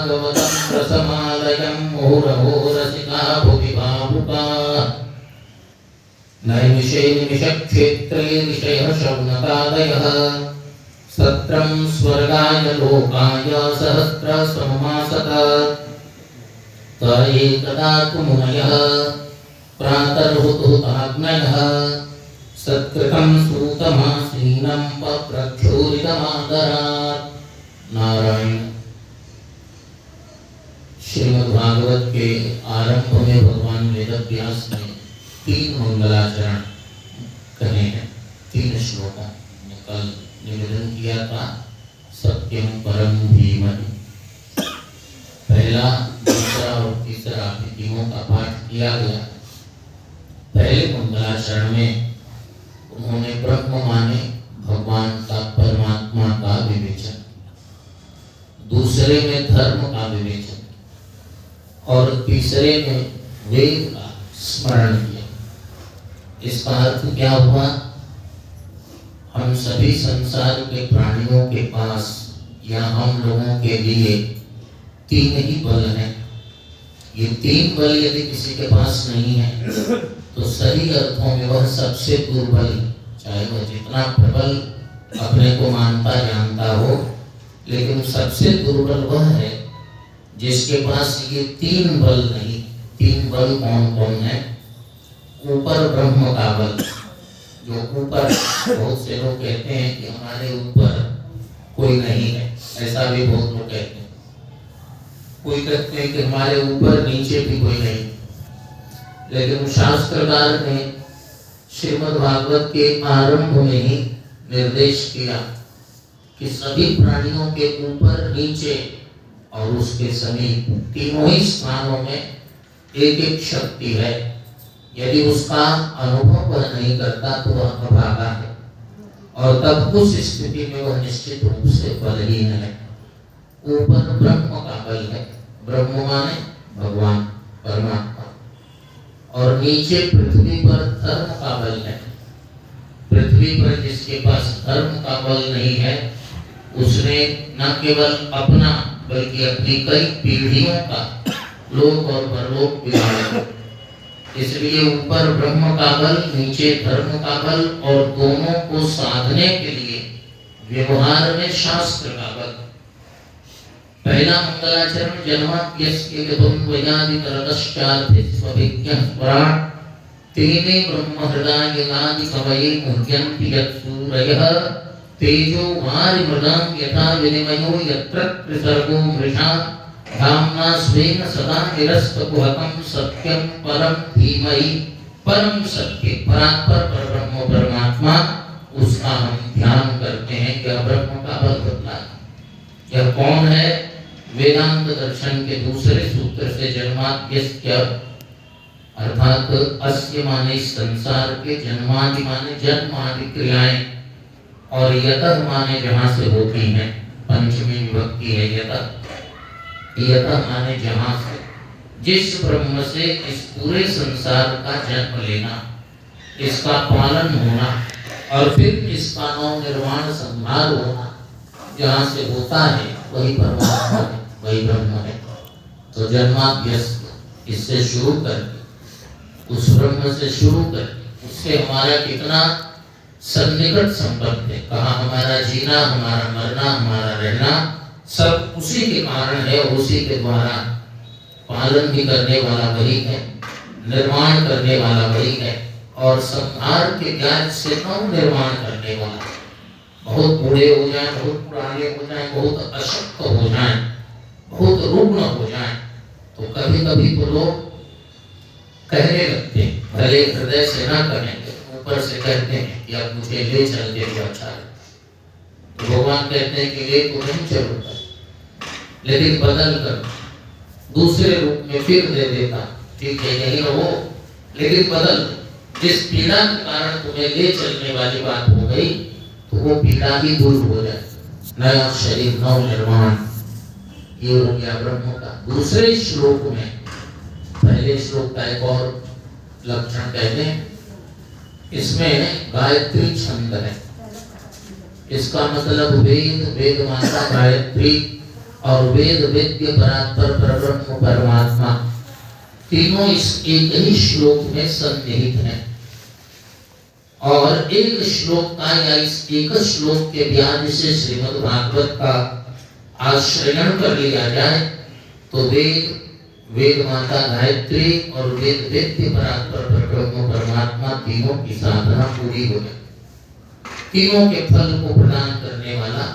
भागवतं रसमालयं मुहुरहो रसिका भुवि भावुका नैमिषे निमिषक्षेत्रे ऋषयः शौनकादयः सत्रं स्वर्गाय लोकाय सहस्रसममासत त एकदा तु मुनयः प्रातर्हुताग्नयः सत्कृतं सूतमासीनं पप्रक्षोरितमादरात्। नारायण। श्रीमद् भागवत के आरंभ में भगवान वेदव्यास ने 3 मंगलाचरण कहे हैं, 3 श्लोकों में कल निवेदन किया था। सत्यम परम धीमहि पहला, दूसरा और तीसरा तीनों का पाठ किया गया। पहले मंगलाचरण में उन्होंने ब्रह्म माने भगवान का, परमात्मा का विवेचन, दूसरे में धर्म का विवेचन और तीसरे में वेद का स्मरण किया। इसका अर्थ क्या हुआ? हम सभी संसार के प्राणियों के पास या हम लोगों के लिए 3 ही बल हैं। ये 3 बल यदि किसी के पास नहीं है तो सही अर्थों में वह सबसे दुर्बल, चाहे वह जितना प्रबल अपने को मानता जानता हो, लेकिन सबसे दुर्बल वह है जिसके पास ये 3 बल नहीं। 3 बल कौन कौन है? ऊपर ब्रह्म का बल, जो ऊपर, बहुत से लोग कहते हैं कि हमारे ऊपर कोई नहीं है, ऐसा भी बहुत लोग कहते हैं। कोई कहते हैं कि हमारे ऊपर नीचे भी कोई नहीं, लेकिन शास्त्रकार ने श्रीमद् भागवत के आरंभ में ही निर्देश किया कि सभी प्राणियों के ऊपर, नीचे और उसके समीप, तीनों ही स्थानों में एक एक शक्ति है। यदि उसका अनुभव वह नहीं करता तो वह अभागा है, और तब उस स्थिति में वह निश्चित रूप से बलहीन है। ऊपर ब्रह्म का बल है, ब्रह्म माने भगवान परमात्मा, और नीचे पृथ्वी पर धर्म का बल है। पृथ्वी पर जिसके पास धर्म का बल नहीं है, उसने न केवल अपना बल्कि अपनी कई पीढ़ियों का लोक और परलोक बिगाड़ा। इसलिए ऊपर ब्रह्म का बल, नीचे धर्म का बल, और दोनों को साधने के लिए व्यवहार में शास्त्र का बल। पहला मंगलाचरण जन्माद्यस्य यतोन्वयादितरतश्चार्थिस्वभिज्ञः पुराण तेने ब्रह्महृदायनादि कवये मुह्यन्ति यत्सूरयः तेजो वारिमृगां यथा विनिमयो यत्र त्रिसर्गो मृषा धाम्ना स्वेन सदा निरस्तकुहकं सत्यं परम धीमहि। परम सत्य, परात्पर परब्रह्म परमात्मा, उसका हम ध्यान करते हैं। क्या ब्रह्म का बल बदला है? यह कौन है? वेदांत दर्शन के दूसरे सूत्र से जन्माद्यस्य अर्थात अस्य माने संसार के, जन्मादि माने जन्म आदि क्रियाएं, और यतः माने जहां से होती हैं, पंचमी विभक्ति है यतः। यतः माने जहां से, जिस ब्रह्म से इस पूरे संसार का जन्म लेना, इसका पालन होना, और फिर इसका नव निर्माण संहार होना, जहां से होता है वही परमात्मा है, वही ब्रह्म है। तो जन्माद्यस्य, इससे शुरू करके, उस ब्रह्म से शुरू करके, उससे हमारा कितना सन्निकट संबंध है। कहा हमारा जीना, हमारा मरना, हमारा रहना सब उसी के कारण है, और उसी के द्वारा पालन भी करने वाला वही है, निर्माण करने वाला वही है, और संहार के ज्ञान से नव निर्माण करने वाला। बहुत बूढ़े हो जाएं, बहुत पुराने हो जाएं, बहुत अशक्त हो जाएं, बहुत रुग्ण हो जाएं, तो कभी कभी तो लोग कहने लगते हैं, भले हृदय से ना कहेंगे, ऊपर से कहते हैं कि अब मुझे ले चलते तो अच्छा है। तो भगवान कहते हैं कि ले तो नहीं चलूंगा, लेकिन बदल कर दूसरे रूप में फिर दे देता। ठीक है, यही रहो, लेकिन बदल। जिस पीड़ा के कारण तुम्हें ले चलने वाली बात हो गई, तो वो पीड़ा भी दूर हो जाए। नया शरीर, नव निर्माण, ये हो गया ब्रह्म का। दूसरे श्लोक में, पहले श्लोक का एक और लक्षण कहते हैं, इसमें गायत्री छंद है। इसका मतलब वेद, वेद माता गायत्री, और वेद वेद्य परात्पर परब्रह्म परमात्मा तीनों इस एक ही श्लोक में सन्निहित हैं। और एक श्लोक का या इस एक श्लोक के व्याज से श्रीमद् भागवत का आश्रयण कर लिया जाए तो वेद माता गायत्री और वेद वेद्य परात्पर परब्रह्म परमात्मा तीनों की साधना पूरी हो जाए। तीनों के फल को प्रदान करने वाला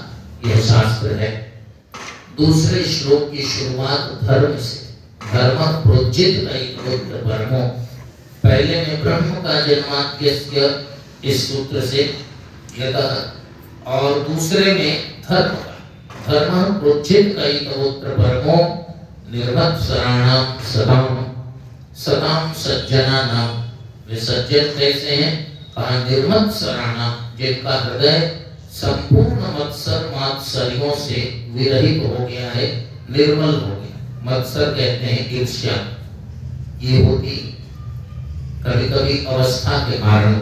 यह शास्त्र है। दूसरे श्लोक की शुरुआत धर्म से, धर्म प्रोज्जित ब्रह्मो, पहले में ब्रह्म का जन्माद्यस्य इस सूत्र से यतः, और दूसरे में धर्म का, धर्म प्रोज्जित ब्रह्मो निर्मत्सराणाम सदाम, सदाम सज्जनानाम, वे सज्जन कैसे हैं? कहा निर्मत्सराणाम, जिनका हृदय संपूर्ण मत्सर मात्सर्यों से विरहित हो गया है, निर्मल हो गया। मत्सर कहते हैं ईर्ष्या, ये होती कभी कभी अवस्था के कारण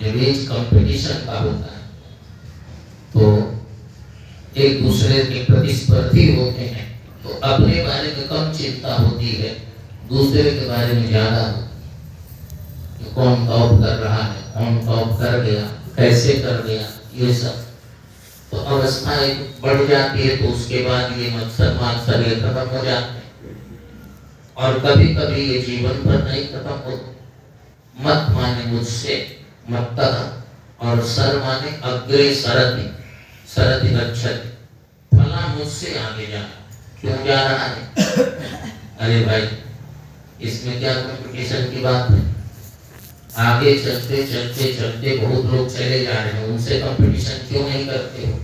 जब एज कंपटीशन का होता है तो एक दूसरे के प्रतिस्पर्धी होते हैं तो अपने बारे में कम चिंता होती है, दूसरे के बारे में ज्यादा होती है। कौन टॉप कर रहा है, कौन टॉप कर गया, कैसे कर गया, ये सब तो अवस्था एक बढ़ जाती है। तो उसके बाद ये मत्सर मात्सर्य खत्म हो जाते हैं और कभी कभी ये जीवन भर नहीं खत्म होते। मत माने मुझसे, मत, और सर माने अग्रे सरति, सरति गच्छति, फला मुझसे आगे जा, क्यों जा रहा है? अरे भाई इसमें क्या कंपटीशन की बात है? आगे चलते चलते चलते बहुत लोग चले जा रहे हैं, उनसे कंपटीशन क्यों नहीं करते हो?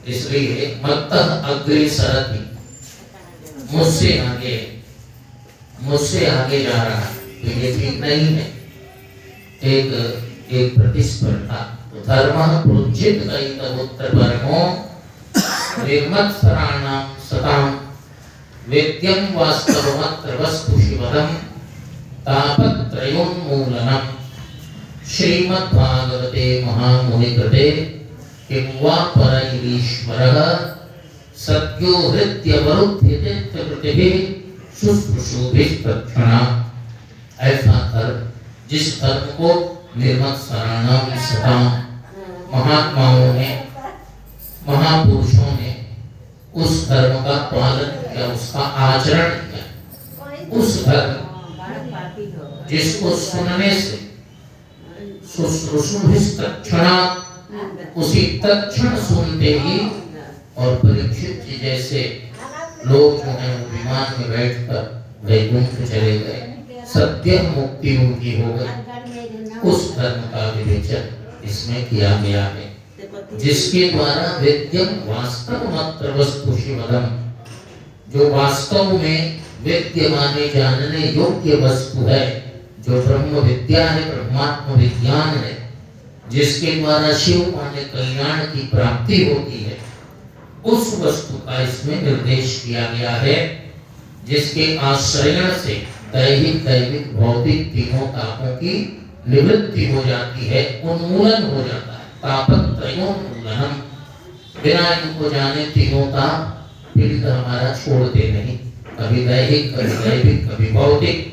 इसलिए मत अग्रे सरति, मुझसे आगे जा रहा है, तो ये ठीक नहीं है। एक प्रतिस्पर्धा। तो धर्म प्रोज्जित ब्रह्मो निर्मत्सराणाम सताम वेद्यं वास्तवमत्र वस्तु शिवदम् तापत्रयोन्मूलनम्। श्रीमद्भागवते महामुनिकृते किं वा परैरीश्वरः सद्यो हृद्यवरुध्यते प्रकृतिभिः शुश्रूषुभिः तत्क्षणात्। ऐसा धर्म, जिस धर्म को निर्मत्सराणाम सताम, महात्माओं ने, महापुरुषों ने उस धर्म का पालन किया, उसका आचरण किया। उस धर्म जिसको सुनने से उसी तत्क्षण सुनते ही, और परीक्षित जी जैसे लोग जो है विमान में बैठकर वैकुंठ चले गए, सत्य मुक्ति उनकी हो गई। उस धर्म का विवेचन इसमें किया गया है, जिसके द्वारा वेद्यम वास्तव मात्र वस्तु शिवदम, जो वास्तव में वेद्य माने जानने योग्य वस्तु है, जो ब्रह्म विद्या है, ब्रह्मात्म विज्ञान है, जिसके द्वारा शिव माने कल्याण की प्राप्ति होती है, उस वस्तु का इसमें निर्देश किया गया है, जिसके आश्रय से दैहिक दैविक भौतिक तीनों तापों की निवृत्ति हो जाती है, उन्मूलन हो जाता है। तापत्रयोन्मूलनम, बिना इनको जाने तीनों ताप पीड़ित हमारा छोड़ते नहीं, कभी दैहिक, कभी दैविक, कभी भौतिक।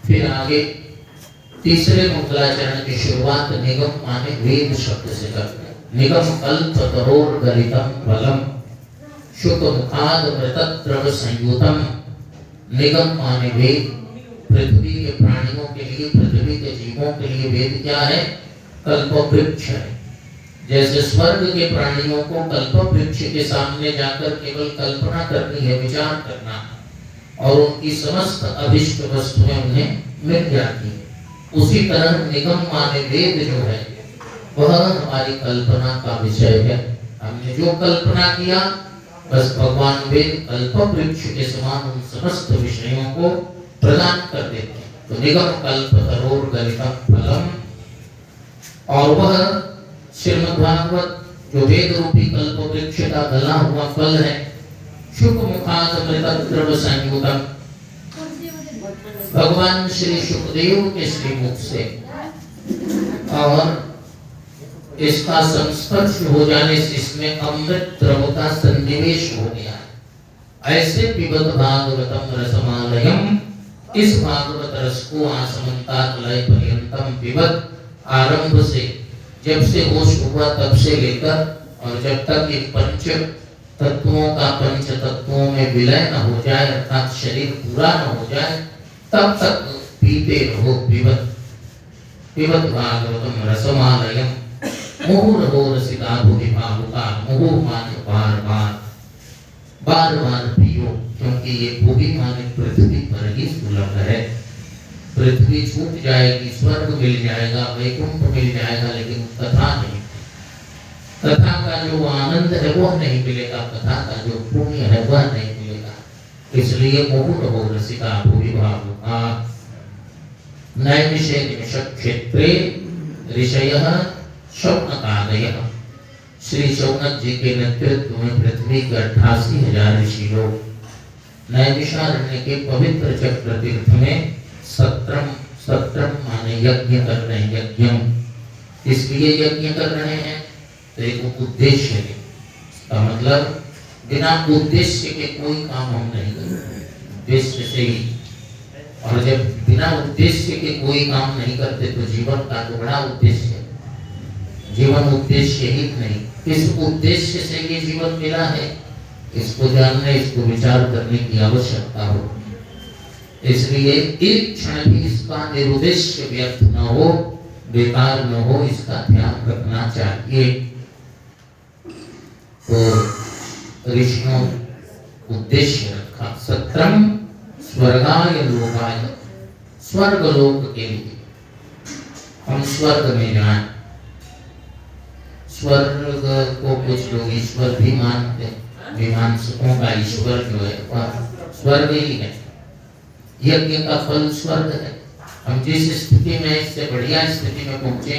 फिर आगे तीसरे मंगलाचरण की शुरुआत निगम माने वेद शब्द से करते हैं। निगम कल्प तरोर गलितम फलम शुक मुखाद मृतद्रव संयुतम। निगम माने वेद, पृथ्वी के प्राणियों के लिए, पृथ्वी के जीवों के लिए वेद क्या है? कल्प वृक्ष है। जैसे स्वर्ग के प्राणियों को कल्प वृक्ष के सामने जाकर केवल कल्पना करनी है, विचार करना, और उनकी समस्त अभिष्ट वस्तुएं उन्हें मिल जाती है। उसी तरह निगम माने वेद जो है वह हमारी कल्पना का विषय है। हमने जो कल्पना किया बस भगवान वेद कल्प वृक्ष के समान उन समस्त विषयों को प्रदान कर देते हैं। तो निगम कल्प तरोर गलितम फलम, और वह श्रीमद् भागवत जो वेद रूपी कल्प वृक्ष का गला हुआ फल है, शुक मुखाद मृतद्रव संयुतम, भगवान श्री सुखदेव के श्रीमुख से, और इसका संस्पर्श हो जाने से इसमें अमृत द्रव का सन्निवेश हो गया है। ऐसे पिबत भागवतम रसमालयम, इस भागवत रस को आसमंतात लय पर्यंतम पिबत, आरंभ से जब से होश हुआ तब से लेकर और जब तक ये पंच तत्वों का पंच तत्वों में विलय न हो जाए, अर्थात शरीर पूरा न हो जाए, तब तक पीते रहो। पिबत पिबत भागवतम रसमालयम, मुहुरहो रसिका भुवि भावुका, मुहुः माने बार बार, बार बार पियो, क्योंकि ये भुवि माने पृथ्वी पर ही सुलभ है। पृथ्वी छूट जाएगी, स्वर्ग मिल जाएगा, वैकुंठ मिल जाएगा, लेकिन कथा नहीं, कथा का जो आनंद है वह नहीं मिलेगा, कथा का जो पुण्य है वह नहीं मिलेगा। इसलिए मुहुरहो रसिका भुवि भावुका, नैमिषे निमिष क्षेत्रे ऋषयः शौनकादयः, श्री शौनक जी के नेतृत्व में पृथ्वी के 88,000 ऋषि लोग नैमिषारण्य के पवित्र चक्र तीर्थ में सत्रम माने यज्ञ कर रहे हैं। यज्ञम इसलिए यज्ञ कर रहे हैं तो एक उद्देश्य है, इसका मतलब बिना उद्देश्य के कोई काम हम नहीं करते, उद्देश्य से ही। और जब बिना उद्देश्य के कोई काम नहीं करते तो जीवन का तो बड़ा उद्देश्य है, जीवन उद्देश्य ही नहीं। किस उद्देश्य से ये जीवन मिला है, इसको जानने, इसको विचार करने की आवश्यकता हो। इसलिए एक क्षण भी इसका निरुद्देश्य व्यर्थ न हो, बेकार न हो, इसका ध्यान रखना चाहिए। तो ऋषियों उद्देश्य रखा, सत्रम स्वर्गाय लोकाय, स्वर्ग लोक के लिए हम स्वर्ग में जाएं। स्वर्ग को कुछ लोग ईश्वर भी मानते हैं, मीमांसकों का ईश्वर जो है वह स्वर्ग ही है, यज्ञ का फल स्वर्ग है। हम जिस स्थिति में इससे बढ़िया स्थिति में पहुंचे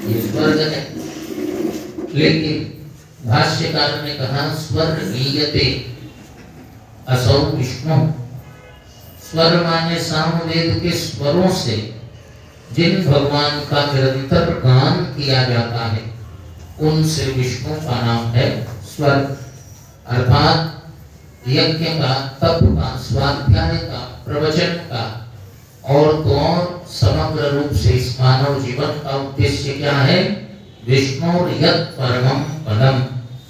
ये स्वर्ग है। लेकिन भाष्यकार ने कहा स्वर्ग गीयते असौ विष्णु, स्वर माने सामवेद के स्वरों से जिन भगवान का निरंतर गान किया जाता है उन श्री विष्णु का नाम है स्वर्ग। अर्थात यज्ञ का, तप का, स्वाध्याय का, प्रवचन का और तो और समग्र रूप से इस मानव जीवन का उद्देश्य क्या है? विष्णु यत् परमं पदम,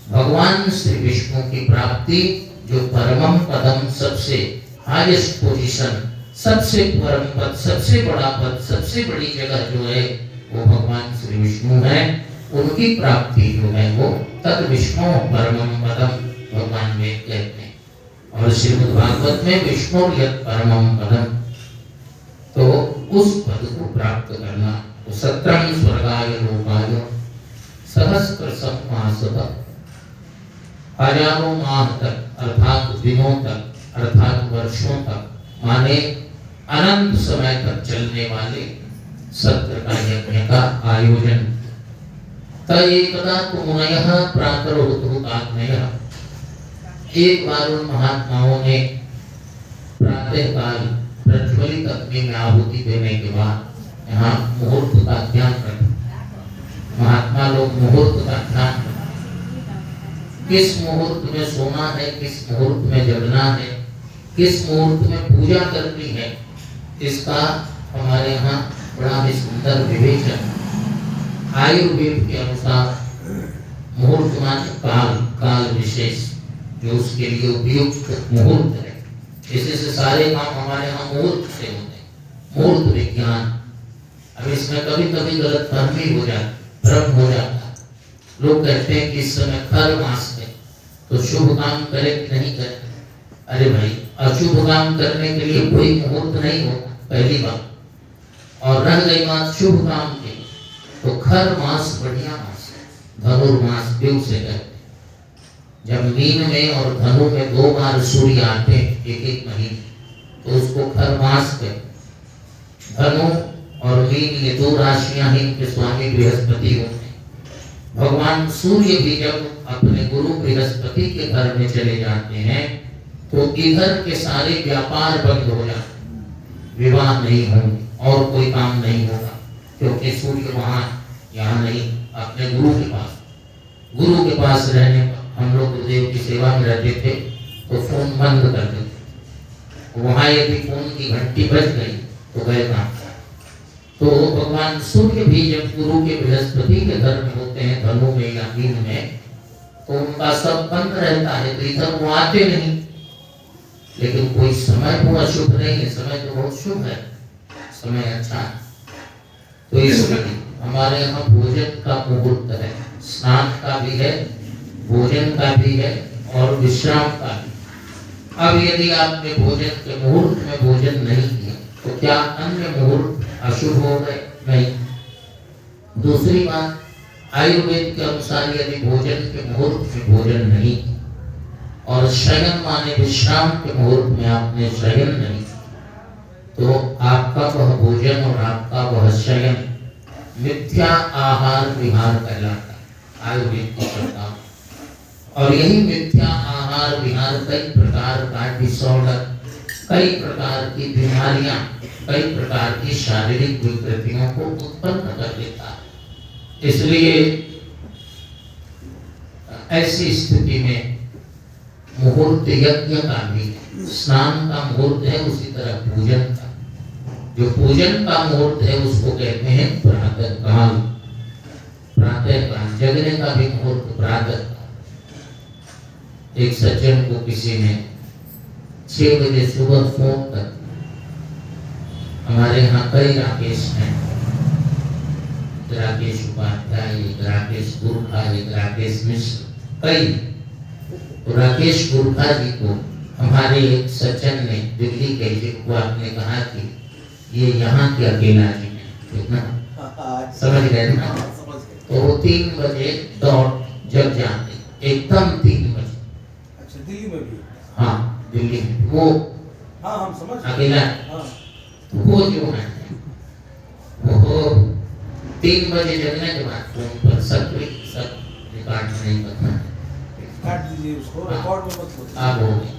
भगवान श्री विष्णु की प्राप्ति, जो परमम पदम सबसे हाईएस्ट पोजीशन, सबसे परम पद, सबसे बड़ा पद, सबसे बड़ी जगह जो है वो भगवान श्री विष्णु है। उनकी प्राप्ति जो है वो तद विष्णु परमम पदम भगवान में कहते हैं। और श्रीमद् भागवत में विष्णु यत् परमं पदम, तो उस पद को प्राप्त करना। तो सत्रम स्वर्गाय लोकाय सहस्त्र सम्मासः, हजारों माह तक अर्थात दिनों तक अर्थात वर्षों तक माने अनंत समय तक चलने वाले सत्र का यज्ञ का आयोजन। तएकदा तु मुनयः प्रातरुत्थात्मयः, एक बार उन महात्माओं ने प्रातः काल प्रज्वलित अग्नि में आहुति देने के बाद, यहाँ मुहूर्त का ध्यान रखें, महात्मा लोग मुहूर्त का ध्यान रखें, किस मुहूर्त में सोना है, किस मुहूर्त में जगना है, किस मुहूर्त में पूजा करनी है, इसका हमारे यहाँ बड़ा ही सुंदर विवेचन। आयुर्वेद के अनुसार मुहूर्त माने काल, काल विशेष जो उसके लिए उपयुक्त मुहूर्त है। इसी से सारे काम हमारे यहाँ मुहूर्त से होते हैं, मुहूर्त विज्ञान। अब इसमें कभी कभी गलतफहमी हो जाती, भ्रम हो जाता। लोग कहते हैं कि इस समय खर मास है तो शुभ काम करे कि नहीं करे। अरे भाई, अशुभ काम करने के लिए कोई मुहूर्त नहीं होता, पहली बात। और रह गई बात शुभ काम की, तो खर मास बढ़िया मास है, धनुर्मास देव से कहते हैं। जब मीन में और धनु में 2 बार सूर्य आते एक महीने, तो उसको खर मास कहते। धनु और मीन ये 2 राशियां ही इनके स्वामी बृहस्पति होते हैं। भगवान सूर्य भी जब अपने गुरु बृहस्पति के घर में चले जाते हैं तो इधर के सारे व्यापार बंद हो जाते, विवाह नहीं होंगे और कोई काम नहीं होगा, क्योंकि सूर्य वहां यहाँ नहीं अपने गुरु के पास। गुरु के पास रहने पर हम लोग गुरुदेव की सेवा में रहते थे तो फोन बंद कर देते। वहां यदि फोन की घंटी बज गई तो गए काम। तो भगवान सूर्य भी जब गुरु के बृहस्पति के घर में होते हैं, धनु में या मीन में, तो उनका सब बंद रहता है, तो इधर वो आते नहीं। लेकिन कोई समय वो अशुभ नहीं है, समय तो बहुत शुभ है, समय अच्छा है। तो इसलिए हमारे यहाँ भोजन का मुहूर्त है, स्नान का भी है, भोजन का भी है और विश्राम का भी। अब यदि आपने भोजन के मुहूर्त में भोजन नहीं किया तो क्या अन्य मुहूर्त अशुभ हो गए? नहीं। दूसरी बात, आयुर्वेद के अनुसार यदि भोजन के मुहूर्त में भोजन नहीं और शयन माने विश्राम के मुहूर्त में आपने शयन नहीं, तो आपका वह भोजन और आपका वह शयन मिथ्या आहार विहार कहलाता है आयुर्वेद की शब्दावली। और यही मिथ्या आहार विहार कई प्रकार का डिसऑर्डर, कई प्रकार की बीमारियां, कई प्रकार की शारीरिक विकृतियों को उत्पन्न कर देता है। इसलिए ऐसी स्थिति में मुहूर्त यज्ञ का भी, स्नान का मुहूर्त है, उसी तरह पूजन का, जो पूजन का मुहूर्त है उसको कहते हैं प्रातः काल। प्रातः काल, जगने का भी मुहूर्त प्रातः काल। एक सज्जन को किसी ने 6 बजे सुबह फोन कर, हमारे यहाँ कई राकेश हैं, राकेश उपाध्याय, राकेश गुरखा, राकेश मिश्र, कई। तो राकेश गुरखा जी को हमारे एक सज्जन ने दिल्ली के जिनको आपने कहा कि ये यहाँ के अकेला जी हैं, समझ गए ना? तो वो 3 बजे डॉट जग जाते, एकदम 3 बजे। अच्छा, दिल्ली में भी? हाँ, दिल्ली में वो, हाँ हम समझ अकेला। हाँ। तो वो जो है वो 3 बजे जगने के बाद फोन पर सब रिकॉर्ड नहीं करना है। काट दीजिए उसको, रिकॉर्ड में मत लो। आप हो गए।